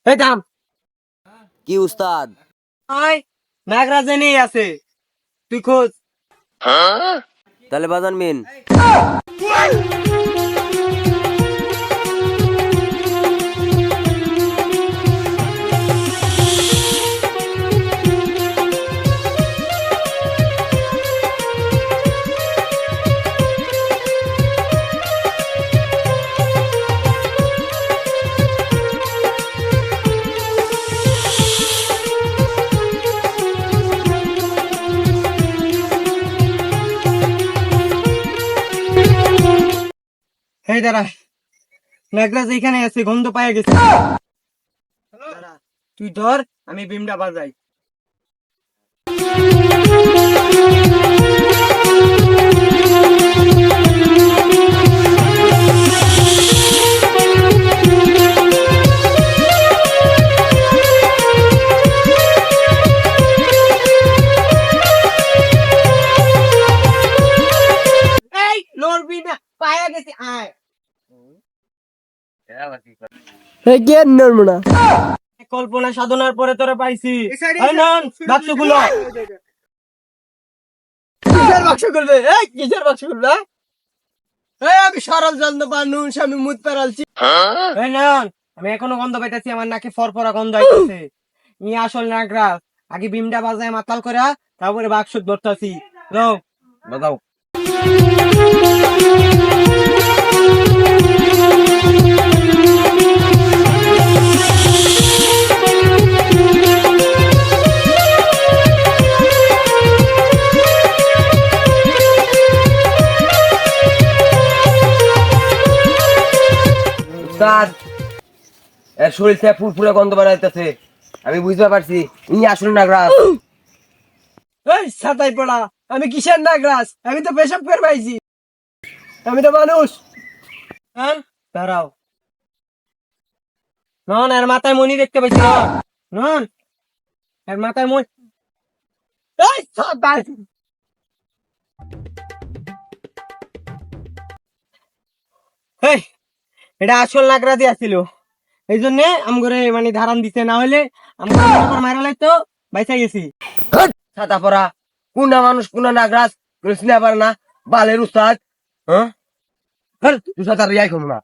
এই থাম। কি উস্তাদ? আয়, নাগরাজ এনেই আছে, তুই খোঁজ। তাহলে বাজান মিন। এই দাঁড়া, নাগরাজ এখানে আছে, গন্ধ পায়ে গেছে। দাঁড়া, তুই ধর, আমি বিমটা বাজাই। এই লড়বি না, পায়ে গেছে, আয়। জ্ঞান নড়বো না। কল্পনা সাধনার পরে তোরা পাইছি। এই নন, বাক্স খুলো। কিসের বাক্স খুলবে? এই কিসের বাক্স খুলবে? এই আমি সরল জন্ম মানুষ, আমি মুত পেরালছি। এই নন, আমি এখনো গন্ধ পাইতেছি, আমার নাকে ফরফরা গন্ধ আইতেছে। ই আসল নাগরাজ। আগে বিমটা বাজায় মাতাল করে, তারপরে বাক্স ধরতাছি। যাও বাজাও। উস্তাদ, এর শরীর থেকে ফুরফুরে গন্ধ বানাইতেছে। আমি বুঝতে পারছি ইনি আসলে নাগরাজ। এই ছাতাই পড়া, আমি কিসের নাগরাজ? আমি তো পেশাব করে পাইছি, আমি তো মানুষ। হ্যাঁ দাঁড়াও, নন এর মাথায় মনি দেখতে পাইছি। নন এর মাথায় মনি। এই ছাতাই, এই এটা আসল নাগরাজই আছিল। এই জন্য আমগরে মানে ধারান দিতে, না হলে আমগরে মারা লাইতো, বাইসা গেছি। ছাতা পরা কোন মানুষ কোন নাগরাজ কোন চিনা পারে না। বালের উস্তাদ। হ্যাঁ তুই সাঁতার রিয়াই করবো না।